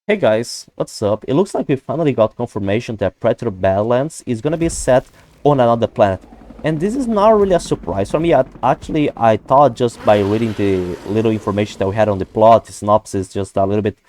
Hey guys, what's up? It looks like we finally got confirmation that Predator Badlands is gonna be set on another planet. And this is not really a surprise for me. I thought just by reading the little information that we had on the plot, the synopsis, just a little bit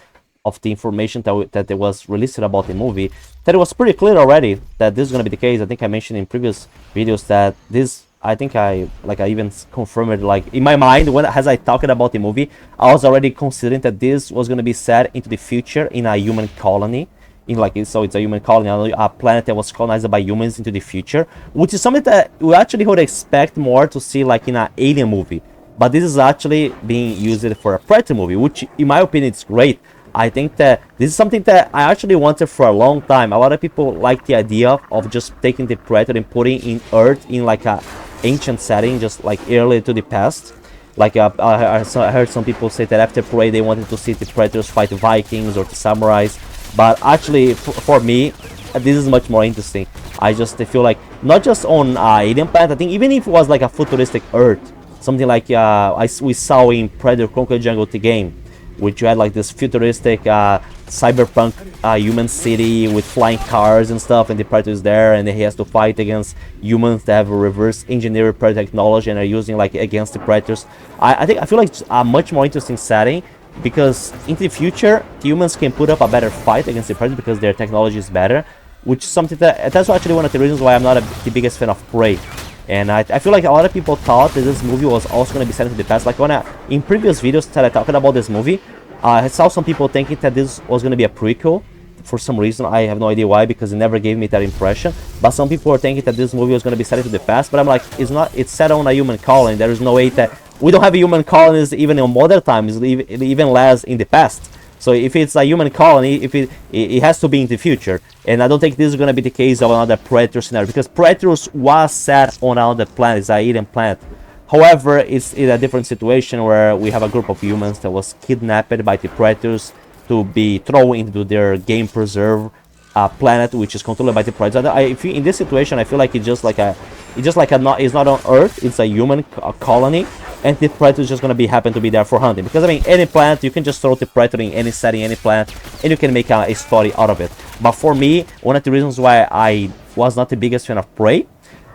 of the information that was released about the movie, that it was pretty clear already that this is gonna be the case. I think I mentioned in previous videos that this I think I even confirmed it, like in my mind when as I talked about the movie, I was already considering that this was going to be set into the future in a human colony, in like so it's a human colony, a planet that was colonized by humans into the future, which is something that we actually would expect more to see like in an alien movie. But this is actually being used for a Predator movie, which in my opinion is great. I think that this is something that I actually wanted for a long time. A lot of people like the idea of just taking the Predator and putting in Earth in like a ancient setting, just like early to the past. Like I heard some people say that after Prey they wanted to see the Predators fight the Vikings or the samurais. But actually, for me, this is much more interesting. I feel like not just on alien planet. I think even if it was like a futuristic Earth, something like we saw in Predator Conquer Jungle the game, which you had like this futuristic cyberpunk human city with flying cars and stuff, and the Predator is there, and he has to fight against humans that have a reverse engineered Predator technology and are using like against the Predators. I feel like it's a much more interesting setting, because in the future the humans can put up a better fight against the Predator because their technology is better, which is something that's actually one of the reasons why I'm not the biggest fan of Prey. And I feel like a lot of people thought that this movie was also going to be set into the past. Like in previous videos that I talked about this movie, I saw some people thinking that this was going to be a prequel. For some reason, I have no idea why, because it never gave me that impression. But some people were thinking that this movie was going to be set into the past. But I'm like, it's not. It's set on a human colony. There is no way that we don't have human colonies even in modern times, even less in the past. So if it's a human colony, if it has to be in the future. And I don't think this is going to be the case of another Predator scenario, because Predators was set on another planet, it's an alien planet. However, it's in a different situation where we have a group of humans that was kidnapped by the Predators to be thrown into their game preserve planet, which is controlled by the Predator. In this situation, I feel like it's just like it's not on Earth, it's a human colony, and the Predator is just gonna happen to be there for hunting. Because I mean, any planet you can just throw the Predator in any setting, any planet, and you can make a story out of it. But for me, one of the reasons why I was not the biggest fan of Prey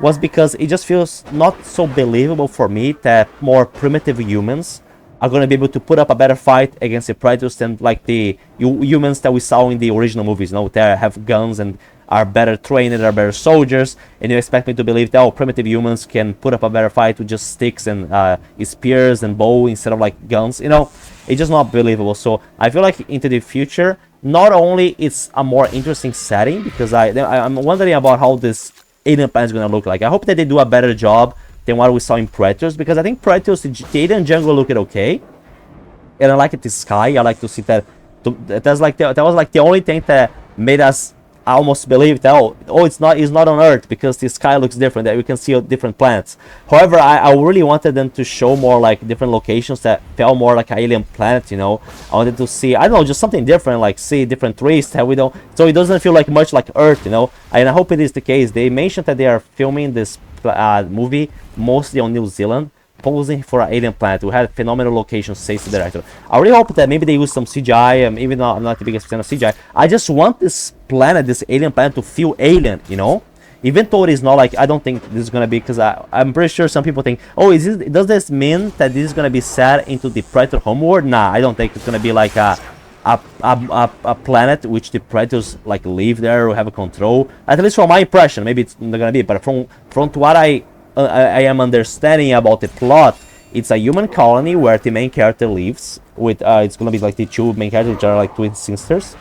was because it just feels not so believable for me that more primitive humans are going to be able to put up a better fight against the Predators than like the humans that we saw in the original movies. You know, they have guns and are better trained, are better soldiers, and you expect me to believe that primitive humans can put up a better fight with just sticks and spears and bow instead of like guns. You know, it's just not believable. So I feel like into the future, not only it's a more interesting setting, because I'm wondering about how this alien planet is going to look like. I hope that they do a better job than what we saw in Predators, because I think Predators, the alien jungle looked okay, and I like the sky. I like to see that. That was like the only thing that made us almost believe that it's not on Earth, because the sky looks different, that we can see different planets. However, I really wanted them to show more like different locations that felt more like an alien planet. You know, I wanted to see, I don't know, just something different, like see different trees that we don't, so it doesn't feel like much like Earth. You know, and I hope it is the case. They mentioned that they are filming this movie mostly on New Zealand, posing for an alien planet. We had phenomenal locations, says the director. I really hope that maybe they use some CGI. Even though I'm not the biggest fan of CGI, I just want this planet, this alien planet, to feel alien, you know? Even though it is not like, I don't think this is gonna be, because I'm pretty sure some people think, oh, does this mean that this is gonna be set into the Predator homeworld? Nah, I don't think it's gonna be like a planet which the Predators like live there or have a control. At least from my impression, maybe it's not gonna be, but from what I am understanding about the plot, it's a human colony where the main character lives with it's gonna be like the two main characters, which are like twin sisters,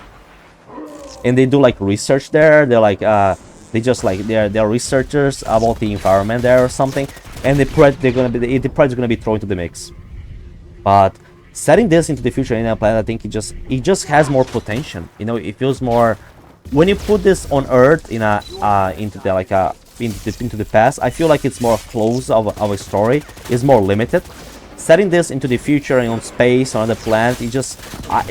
and they do like research there. They're like they're researchers about the environment there or something, and the Predator's gonna be thrown into the mix. But setting this into the future in a planet, I think it just has more potential. You know, it feels more, when you put this on Earth in into the past, I feel like it's more close of a story, is more limited. Setting this into the future and on space, on the planet, it just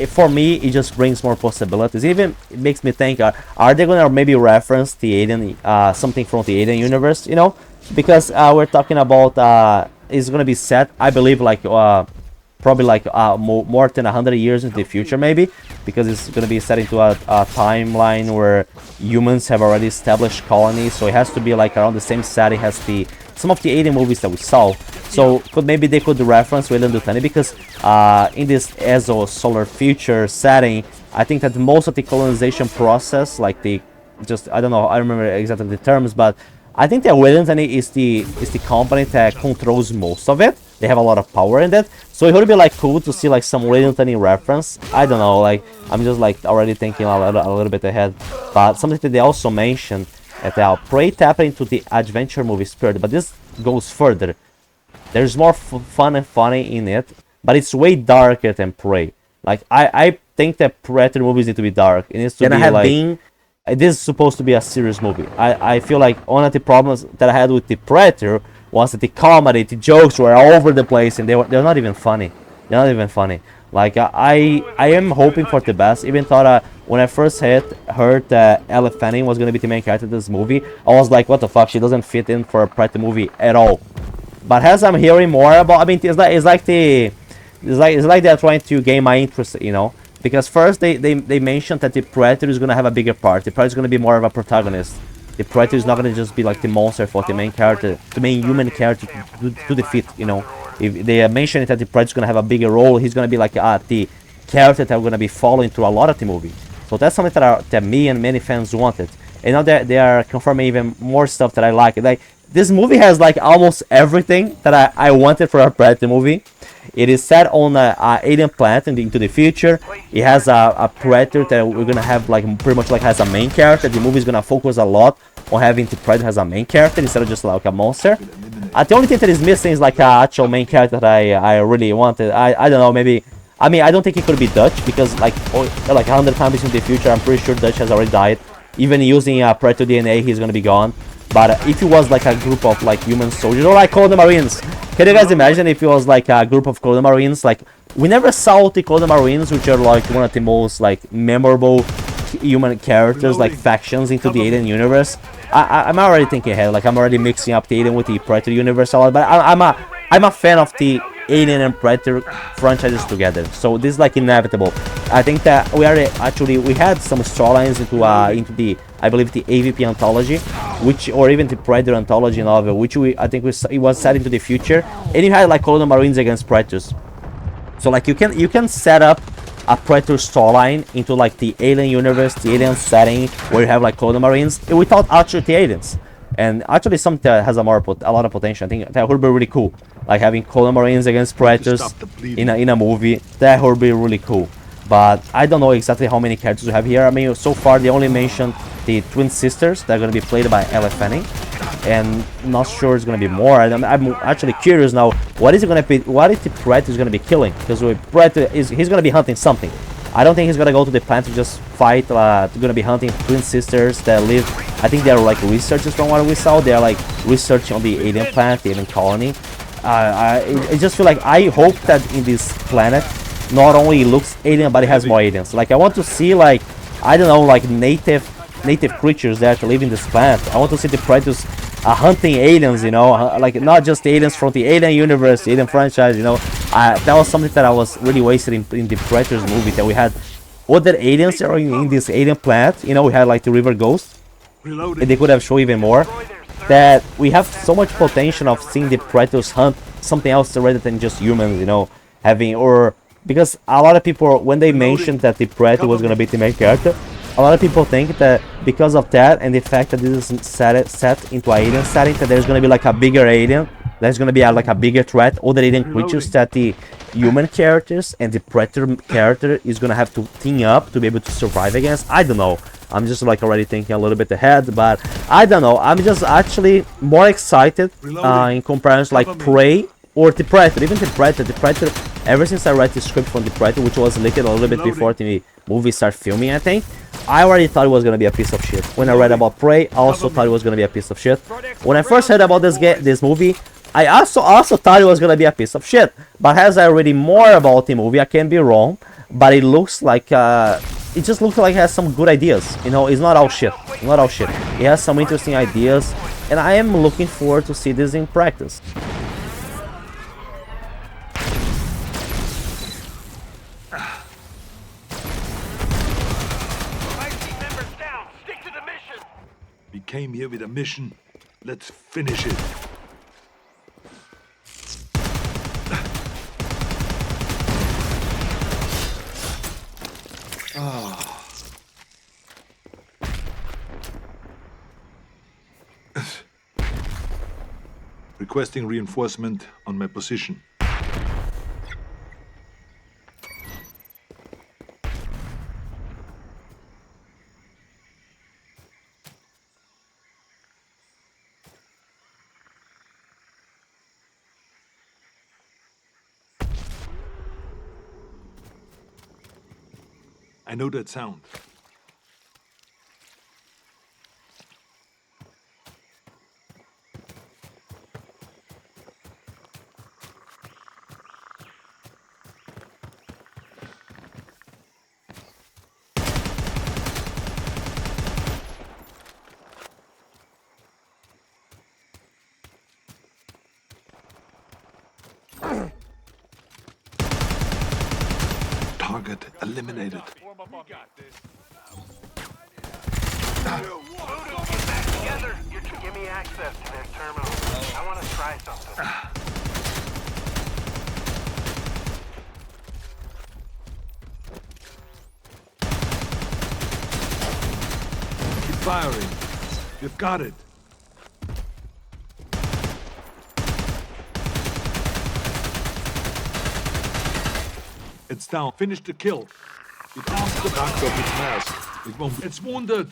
for me it just brings more possibilities. Even it makes me think, are they gonna maybe reference the alien, something from the alien universe? You know, because we're talking about it's gonna be set, I believe, like probably like more than 100 years into the future, maybe, because it's going to be set into a timeline where humans have already established colonies, so it has to be like around the same setting as some of the alien movies that we saw. So maybe they could reference Wayland Yutani, because in this ESO solar future setting, I think that most of the colonization process, like I don't know, I remember exactly the terms, but I think that Wayland Yutani is the company that controls most of it. They have a lot of power in that, so it would be like cool to see like some Wayland Yutani reference. I don't know, like I'm just like already thinking a little bit ahead. But something that they also mentioned that Prey tap into the adventure movie spirit, but this goes further. There's more fun and funny in it, but it's way darker than Prey. Like I think that Predator movies need to be dark. It needs to be like this is supposed to be a serious movie. I feel like one of the problems that I had with the Predator was that the comedy, the jokes were all over the place, and they're not even funny. They're not even funny. Like I am hoping for the best. Even thought when I first heard that Elle Fanning was gonna be the main character of this movie, I was like, what the fuck? She doesn't fit in for a Predator movie at all. But as I'm hearing more about, I mean, it's like they're trying to gain my interest, you know. Because first they mentioned that the Predator is gonna have a bigger part. The Predator is gonna be more of a protagonist. The Predator is not gonna just be like the monster for the main character, the main human character to defeat. You know, if they are mentioning that the Predator is gonna have a bigger role, he's gonna be like the character that we're gonna be following through a lot of the movie. So that's something that me and many fans wanted. And now they are confirming even more stuff that I like. Like this movie has like almost everything that I wanted for a Predator movie. It is set on an alien planet into the future. It has a Predator that we're gonna have like pretty much like has a main character. The movie is gonna focus a lot on having the Predator as a main character instead of just like a monster. The only thing that is missing is like an actual main character that I really wanted. I don't know, maybe. I mean, I don't think it could be Dutch, because like 100 times in the future, I'm pretty sure Dutch has already died. Even using Predator DNA, he's gonna be gone. But if it was like a group of like human soldiers, or like Colonial Marines, can you guys imagine if it was like a group of Colonial Marines? Like we never saw the Colonial Marines, which are like one of the most like memorable human characters, like factions into the Alien universe. I'm already thinking ahead, like I'm already mixing up the Alien with the Predator universe a lot. But I'm a fan of the Alien and Predator franchises together, so this is like inevitable. I think that we had some storylines into the, I believe, the AVP anthology, or even the Predator anthology novel, which it was set into the future, and you had like Colonial Marines against Predators. So like you can set up a Predator storyline into like the Alien universe, the Alien setting, where you have like Colonial Marines without actually the aliens. And actually something that has a lot of potential. I think that would be really cool. Like having Colonial Marines against Predators in a movie, that would be really cool. But I don't know exactly how many characters we have here. I mean, so far they only mentioned the twin sisters that are going to be played by Elle Fanning, and not sure it's going to be more. I'm actually curious now. What is it going to be? What is the Predator is going to be killing? Because Predator he's going to be hunting something. I don't think he's going to go to the planet to just fight. They're going to be hunting twin sisters that live. I think they're like researchers from what we saw. They're like researching on the alien planet, the alien colony. I just feel like I hope that in this planet not only looks alien, but it has more aliens. Like I want to see like, I don't know, like native creatures that live in this planet. I want to see the Predators hunting aliens, you know, like not just aliens from the Alien universe, the Alien franchise, you know. That was something that I was really wasted in the Predators movie, that we had other aliens that are in this alien planet. You know, we had like the River Ghost, and they could have shown even more. That we have so much potential of seeing the Predators hunt something else rather than just humans, you know, because a lot of people, when they mentioned that the Predator was going to be the main character, a lot of people think that because of that and the fact that this is set into an alien setting, that there's going to be like a bigger alien, there's going to be like a bigger threat, other alien creatures that the human characters and the Predator character is going to have to team up to be able to survive against. I don't know. I'm just like already thinking a little bit ahead, but I don't know. I'm just actually more excited in comparison like Prey or the Predator. Even the Predator, ever since I read the script from the Predator, which was leaked a little bit before the movie started filming, I think, I already thought it was gonna be a piece of shit. When I read about Prey, I also thought it was gonna be a piece of shit. When I first heard about this movie, I also thought it was gonna be a piece of shit. But as I read more about the movie, I can be wrong, but it looks like it just looks like it has some good ideas. You know, it's not all shit. Not all shit. It has some interesting ideas, and I am looking forward to see this in practice. We came here with a mission. Let's finish it. Requesting reinforcement on my position. I know that sound. Target eliminated. Together, give me access to their terminal. I want to try something. Keep firing. You've got it. It's down. Finish the kill. It arms the back of its mask. It won't. It's wounded.